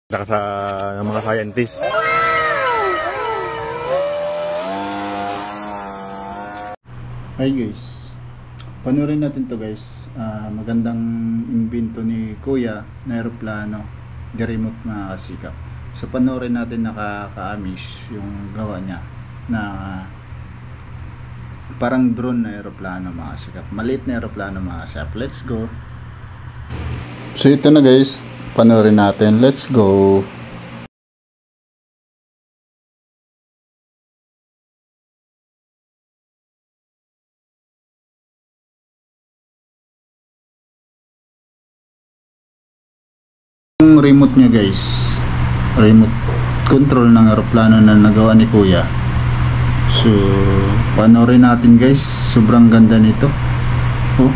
Sa ng mga scientist. Hi guys, panoorin natin to guys. Magandang imbento ni Kuya na aeroplano, the remote mga kasikap. So panoorin natin, nakaka-amiss yung gawa niya na parang drone na aeroplano mga kasikap. Maliit na aeroplano mga kasikap. Let's go. So ito na guys, panoorin natin. Let's go. Yung remote niya guys, remote control ng aeroplano na nagawa ni Kuya. So panoorin natin guys, sobrang ganda nito. Oh,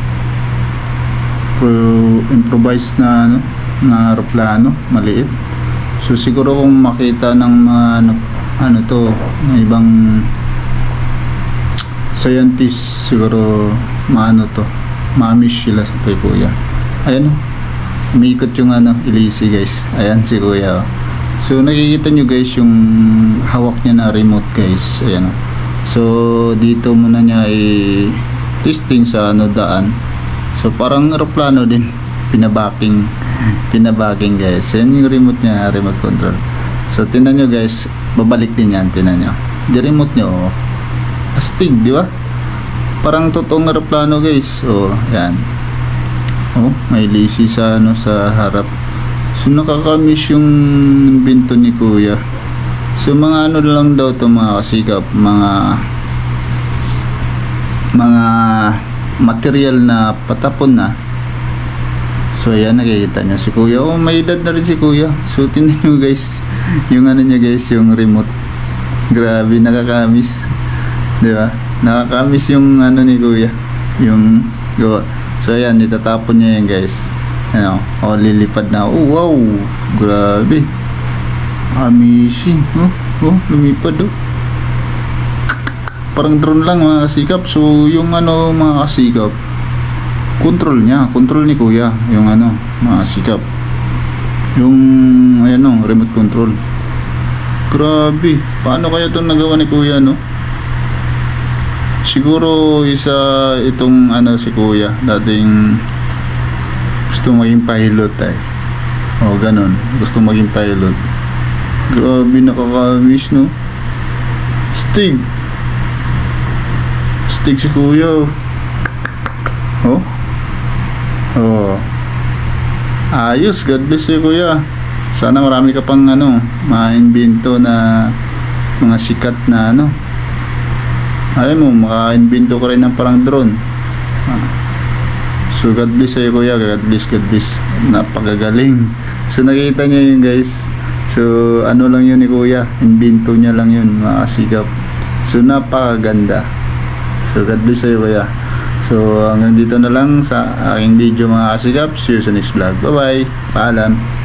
improvised na na aeroplano, maliit. So siguro kung makita ng ano to, ng ibang scientist, siguro to, ma-miss sila sa kay Kuya. Ayan, umiikot yung ilisi guys. Ayan si Kuya. So nakikita nyo guys yung hawak niya na remote guys. Ayan. So dito muna niya testing sa daan. So parang aeroplano din, pinabaking guys. Yan yung remote niya, remote control. So tinan nyo guys, babalik din yan. Tinan nyo, di remote nyo, oh, astig, di ba? Parang totoong aeroplano guys. Oh, yan. Oh, may lisi sa sa harap. So nakakamiss yung binto ni Kuya. So mga lang daw to mga kasikap, mga material na patapon na. So ayan, nakikita niya si Kuya. Oh, may edad na rin si Kuya. So tingnan nyo guys, yung niya guys, yung remote. Grabe, nakakamiss, di ba? Nakakamiss yung ni Kuya, yung gawa. So ayan, itatapon niya yan guys. Ano, oh, lilipad na. Oh wow, grabe, amazing. Oh, lumipad oh. Parang drone lang mga kasikap. So yung mga kasikap, control ni Kuya, yung mga kasikap, yung ayan remote control. Grabe, paano kaya itong nagawa ni Kuya Siguro itong si Kuya dating gusto maging pilot ganun, gusto maging pilot. Grabe, nakakamiss Stig si Kuya. Oh, ayos. God bless you Kuya. Sana marami ka pang ma-invento na mga sikat na alam mo, maka-invento ka rin ng parang drone. So God bless sa'yo Kuya. God bless. Napakagaling. So nakita nyo yun guys. So lang yun ni Kuya, invento niya lang yun mga kasikap. So napakaganda. So God bless sa'yo Kuya. So hanggang dito na lang sa aking video mga kasikap. See you sa next vlog. Bye bye. Paalam.